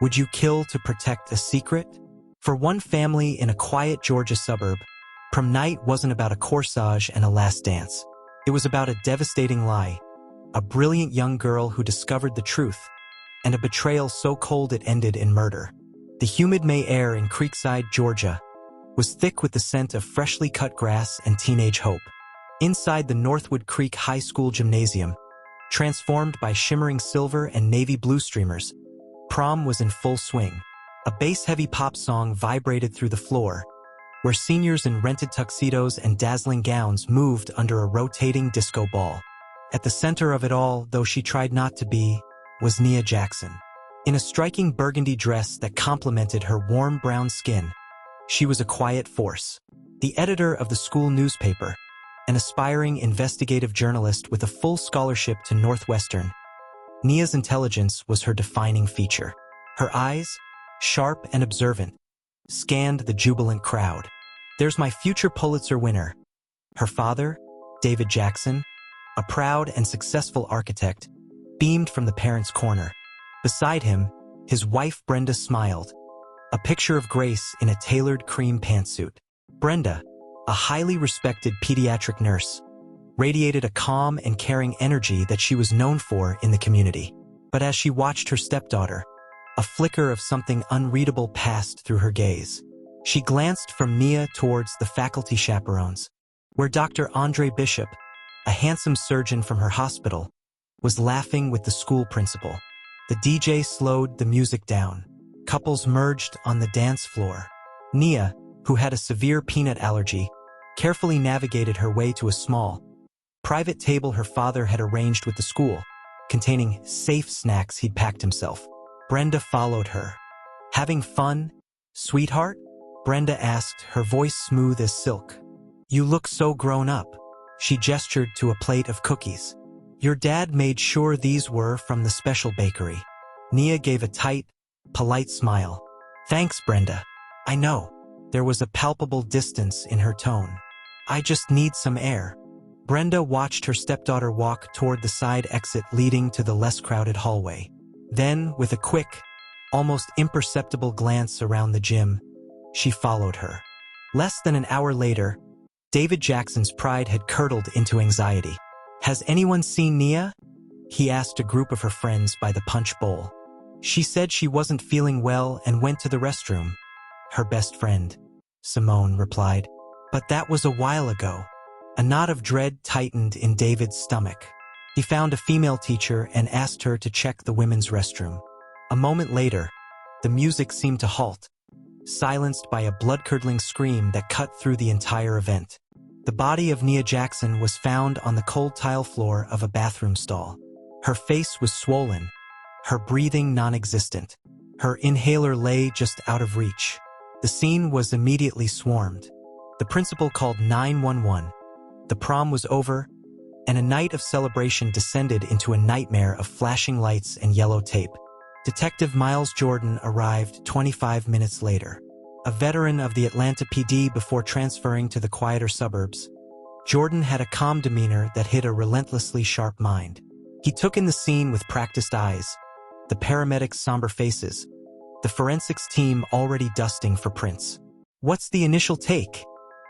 Would you kill to protect a secret? For one family in a quiet Georgia suburb, prom night wasn't about a corsage and a last dance. It was about a devastating lie, a brilliant young girl who discovered the truth, and a betrayal so cold it ended in murder. The humid May air in Creekside, Georgia, was thick with the scent of freshly cut grass and teenage hope. Inside the Northwood Creek High School gymnasium, transformed by shimmering silver and navy blue streamers, prom was in full swing. A bass-heavy pop song vibrated through the floor, where seniors in rented tuxedos and dazzling gowns moved under a rotating disco ball. At the center of it all, though she tried not to be, was Nia Jackson. In a striking burgundy dress that complemented her warm brown skin, she was a quiet force. The editor of the school newspaper, an aspiring investigative journalist with a full scholarship to Northwestern, Nia's intelligence was her defining feature. Her eyes, sharp and observant, scanned the jubilant crowd. "There's my future Pulitzer winner." Her father, David Jackson, a proud and successful architect, beamed from the parents' corner. Beside him, his wife Brenda smiled, a picture of grace in a tailored cream pantsuit. Brenda, a highly respected pediatric nurse, radiated a calm and caring energy that she was known for in the community. But as she watched her stepdaughter, a flicker of something unreadable passed through her gaze. She glanced from Nia towards the faculty chaperones, where Dr. Andre Bishop, a handsome surgeon from her hospital, was laughing with the school principal. The DJ slowed the music down. Couples merged on the dance floor. Nia, who had a severe peanut allergy, carefully navigated her way to a small, private table her father had arranged with the school, containing safe snacks he'd packed himself. Brenda followed her. "Having fun, sweetheart?" Brenda asked, her voice smooth as silk. "You look so grown up." She gestured to a plate of cookies. "Your dad made sure these were from the special bakery." Nia gave a tight, polite smile. "Thanks, Brenda. I know." There was a palpable distance in her tone. "I just need some air." Brenda watched her stepdaughter walk toward the side exit leading to the less crowded hallway. Then, with a quick, almost imperceptible glance around the gym, she followed her. Less than an hour later, David Jackson's pride had curdled into anxiety. "Has anyone seen Nia?" he asked a group of her friends by the punch bowl. "She said she wasn't feeling well and went to the restroom." "Her best friend," Simone replied. "But that was a while ago." A knot of dread tightened in David's stomach. He found a female teacher and asked her to check the women's restroom. A moment later, the music seemed to halt, silenced by a blood-curdling scream that cut through the entire event. The body of Nia Jackson was found on the cold tile floor of a bathroom stall. Her face was swollen, her breathing non-existent. Her inhaler lay just out of reach. The scene was immediately swarmed. The principal called 911. The prom was over, and a night of celebration descended into a nightmare of flashing lights and yellow tape. Detective Miles Jordan arrived 25 minutes later. A veteran of the Atlanta PD before transferring to the quieter suburbs, Jordan had a calm demeanor that hid a relentlessly sharp mind. He took in the scene with practiced eyes, the paramedics' somber faces, the forensics team already dusting for prints. "What's the initial take?"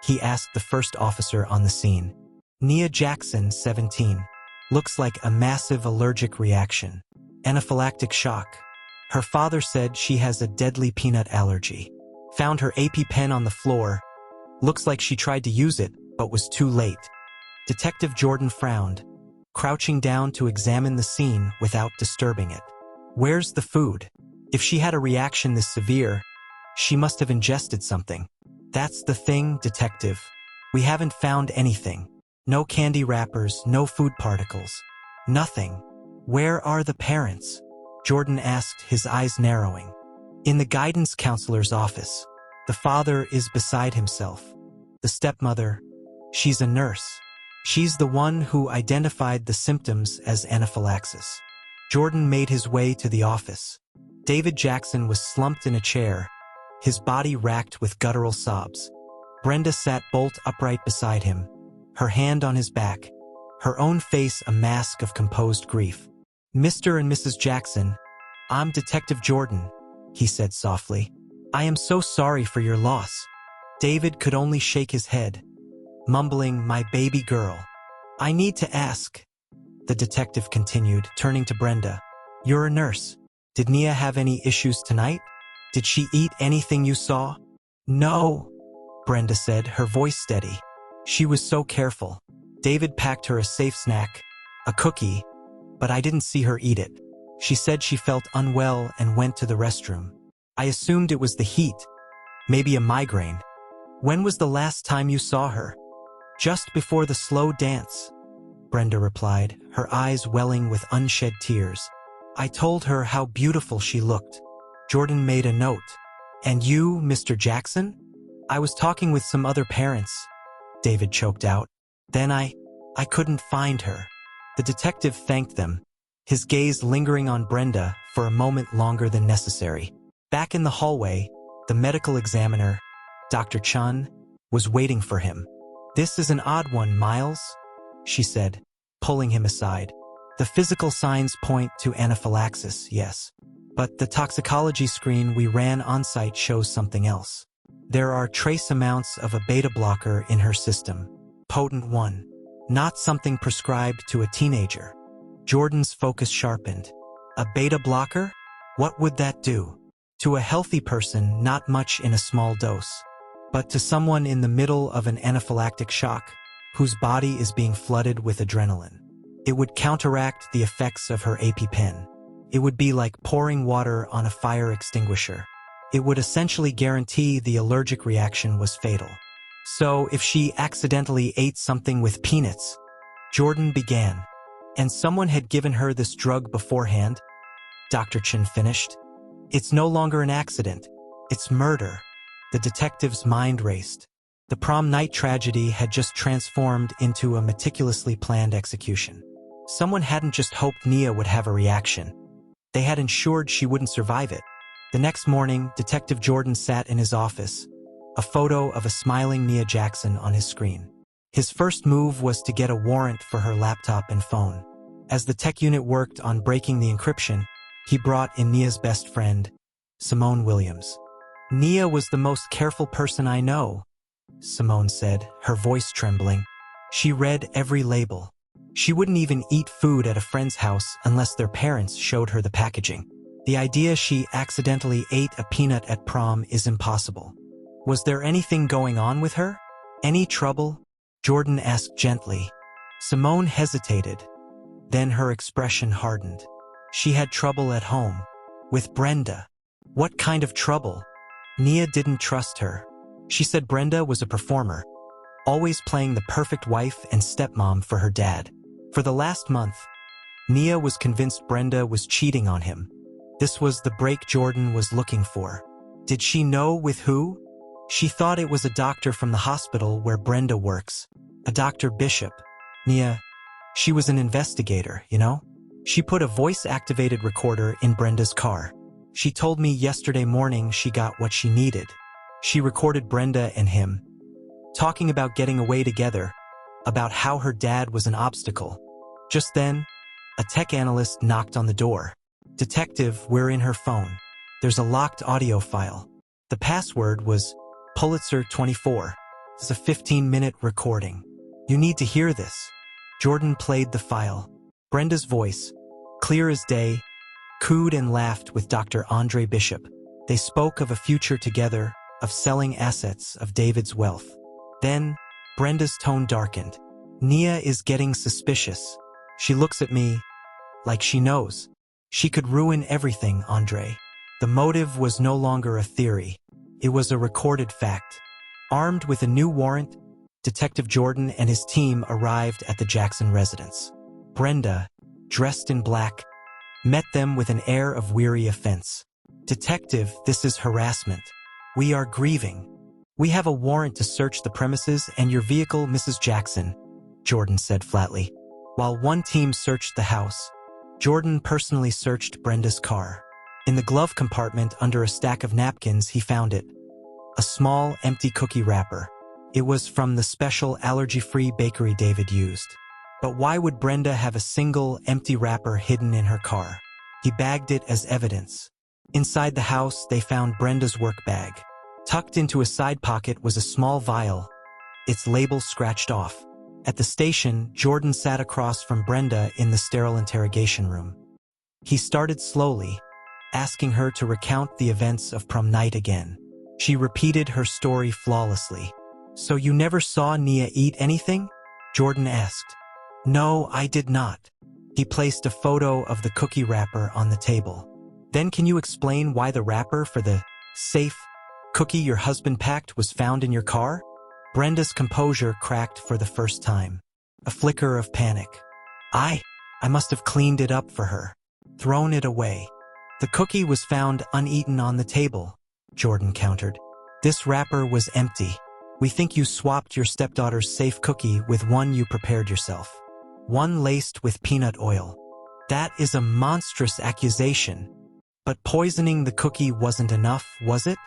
he asked the first officer on the scene. "Nia Jackson, 17. Looks like a massive allergic reaction. Anaphylactic shock. Her father said she has a deadly peanut allergy. Found her AP pen on the floor. Looks like she tried to use it, but was too late." Detective Jordan frowned, crouching down to examine the scene without disturbing it. "Where's the food? If she had a reaction this severe, she must have ingested something." "That's the thing, Detective. We haven't found anything. No candy wrappers, no food particles. Nothing." "Where are the parents?" Jordan asked, his eyes narrowing. "In the guidance counselor's office. The father is beside himself. The stepmother, she's a nurse. She's the one who identified the symptoms as anaphylaxis." Jordan made his way to the office. David Jackson was slumped in a chair, his body racked with guttural sobs. Brenda sat bolt upright beside him, her hand on his back, her own face a mask of composed grief. "Mr. and Mrs. Jackson, I'm Detective Jordan. he said softly. I am so sorry for your loss. David could only shake his head, mumbling, my baby girl. I need to ask, the detective continued, turning to Brenda. You're a nurse. Did Nia have any issues tonight? Did she eat anything you saw? No, Brenda said, her voice steady. She was so careful. David packed her a safe snack, a cookie, but I didn't see her eat it. She said she felt unwell and went to the restroom. I assumed it was the heat, maybe a migraine. When was the last time you saw her? Just before the slow dance, Brenda replied, her eyes welling with unshed tears. I told her how beautiful she looked. Jordan made a note. And you, Mr. Jackson? I was talking with some other parents, David choked out. Then I couldn't find her. The detective thanked them, his gaze lingering on Brenda for a moment longer than necessary. Back in the hallway, the medical examiner, Dr. Chun, was waiting for him. This is an odd one, Miles, she said, pulling him aside. The physical signs point to anaphylaxis, yes. But the toxicology screen we ran on-site shows something else. There are trace amounts of a beta blocker in her system. Potent one. Not something prescribed to a teenager. Jordan's focus sharpened. A beta blocker? What would that do? To a healthy person, not much in a small dose. But to someone in the middle of an anaphylactic shock, whose body is being flooded with adrenaline, it would counteract the effects of her EpiPen. It would be like pouring water on a fire extinguisher. It would essentially guarantee the allergic reaction was fatal. So if she accidentally ate something with peanuts, Jordan began, and someone had given her this drug beforehand, Dr. Chin finished. It's no longer an accident. It's murder. The detective's mind raced. The prom night tragedy had just transformed into a meticulously planned execution. Someone hadn't just hoped Nia would have a reaction. They had ensured she wouldn't survive it. The next morning, Detective Jordan sat in his office, a photo of a smiling Nia Jackson on his screen. His first move was to get a warrant for her laptop and phone. As the tech unit worked on breaking the encryption, he brought in Nia's best friend, Simone Williams. Nia was the most careful person I know, Simone said, her voice trembling. She read every label. She wouldn't even eat food at a friend's house unless their parents showed her the packaging. The idea she accidentally ate a peanut at prom is impossible. Was there anything going on with her? Any trouble? Jordan asked gently. Simone hesitated. Then her expression hardened. She had trouble at home. With Brenda. What kind of trouble? Nia didn't trust her. She said Brenda was a performer, always playing the perfect wife and stepmom for her dad. For the last month, Nia was convinced Brenda was cheating on him. This was the break Jordan was looking for. Did she know with who? She thought it was a doctor from the hospital where Brenda works. A Dr. Bishop. Nia, she was an investigator, you know? She put a voice-activated recorder in Brenda's car. She told me yesterday morning she got what she needed. She recorded Brenda and him, talking about getting away together, about how her dad was an obstacle. Just then, a tech analyst knocked on the door. Detective, we're in her phone. There's a locked audio file. The password was Pulitzer 24. It's a 15-minute recording. You need to hear this. Jordan played the file. Brenda's voice, clear as day, cooed and laughed with Dr. Andre Bishop. They spoke of a future together, of selling assets, of David's wealth. Then, Brenda's tone darkened. Nia is getting suspicious. She looks at me like she knows. She could ruin everything, Andre. The motive was no longer a theory. It was a recorded fact. Armed with a new warrant, Detective Jordan and his team arrived at the Jackson residence. Brenda, dressed in black, met them with an air of weary offense. Detective, this is harassment. We are grieving. We have a warrant to search the premises and your vehicle, Mrs. Jackson, Jordan said flatly. While one team searched the house, Jordan personally searched Brenda's car. In the glove compartment under a stack of napkins, he found it. A small, empty cookie wrapper. It was from the special allergy-free bakery David used. But why would Brenda have a single, empty wrapper hidden in her car? He bagged it as evidence. Inside the house, they found Brenda's work bag. Tucked into a side pocket was a small vial, its label scratched off. At the station, Jordan sat across from Brenda in the sterile interrogation room. He started slowly, asking her to recount the events of prom night again. She repeated her story flawlessly. "So you never saw Nia eat anything?" Jordan asked. "No, I did not." He placed a photo of the cookie wrapper on the table. "Then can you explain why the wrapper for the safe cookie your husband packed was found in your car?" Brenda's composure cracked for the first time. A flicker of panic. I must have cleaned it up for her. Thrown it away. "The cookie was found uneaten on the table," Jordan countered. "This wrapper was empty. We think you swapped your stepdaughter's safe cookie with one you prepared yourself. One laced with peanut oil. That is a monstrous accusation. But poisoning the cookie wasn't enough, was it?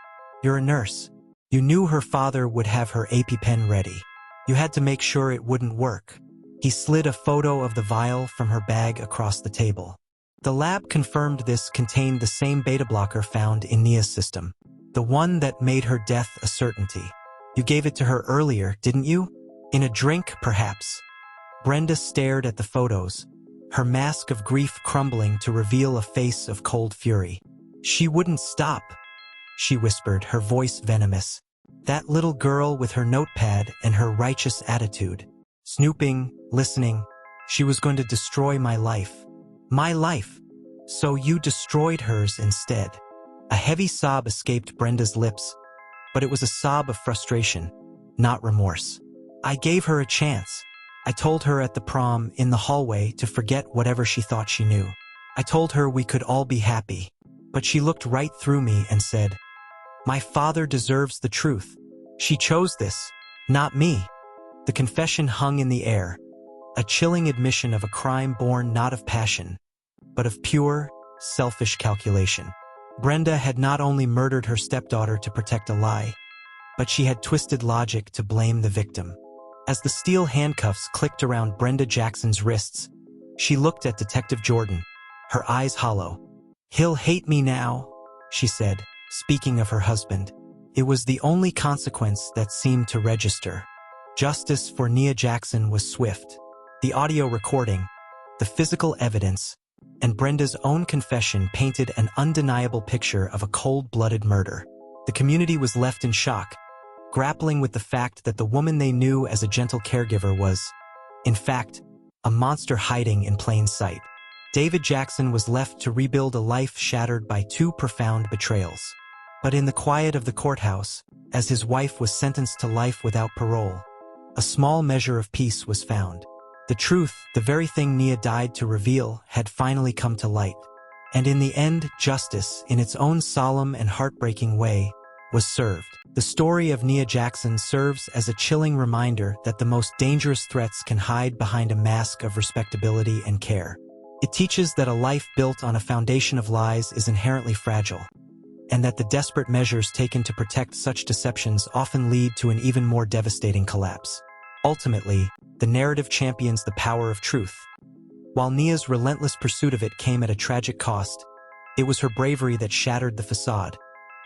You're a nurse. You knew her father would have her EpiPen ready. You had to make sure it wouldn't work." He slid a photo of the vial from her bag across the table. "The lab confirmed this contained the same beta blocker found in Nia's system. The one that made her death a certainty. You gave it to her earlier, didn't you? In a drink, perhaps?" Brenda stared at the photos, her mask of grief crumbling to reveal a face of cold fury. "She wouldn't stop," she whispered, her voice venomous. "That little girl with her notepad and her righteous attitude. Snooping, listening. She was going to destroy my life. My life. So you destroyed hers instead." A heavy sob escaped Brenda's lips, but it was a sob of frustration, not remorse. "I gave her a chance. I told her at the prom, in the hallway, to forget whatever she thought she knew. I told her we could all be happy. But she looked right through me and said, 'My father deserves the truth. She chose this, not me.'" The confession hung in the air, a chilling admission of a crime born not of passion, but of pure, selfish calculation. Brenda had not only murdered her stepdaughter to protect a lie, but she had twisted logic to blame the victim. As the steel handcuffs clicked around Brenda Jackson's wrists, she looked at Detective Jordan, her eyes hollow. "He'll hate me now," she said, speaking of her husband. It was the only consequence that seemed to register. Justice for Nia Jackson was swift. The audio recording, the physical evidence, and Brenda's own confession painted an undeniable picture of a cold-blooded murder. The community was left in shock, grappling with the fact that the woman they knew as a gentle caregiver was, in fact, a monster hiding in plain sight. David Jackson was left to rebuild a life shattered by two profound betrayals. But in the quiet of the courthouse, as his wife was sentenced to life without parole, a small measure of peace was found. The truth, the very thing Nia died to reveal, had finally come to light. And in the end, justice, in its own solemn and heartbreaking way, was served. The story of Nia Jackson serves as a chilling reminder that the most dangerous threats can hide behind a mask of respectability and care. It teaches that a life built on a foundation of lies is inherently fragile, and that the desperate measures taken to protect such deceptions often lead to an even more devastating collapse. Ultimately, the narrative champions the power of truth. While Nia's relentless pursuit of it came at a tragic cost, it was her bravery that shattered the facade,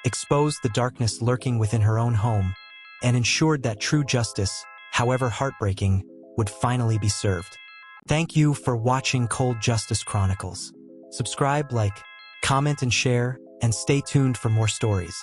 exposed the darkness lurking within her own home, and ensured that true justice, however heartbreaking, would finally be served. Thank you for watching Cold Justice Chronicles. Subscribe, like, comment, and share, and stay tuned for more stories.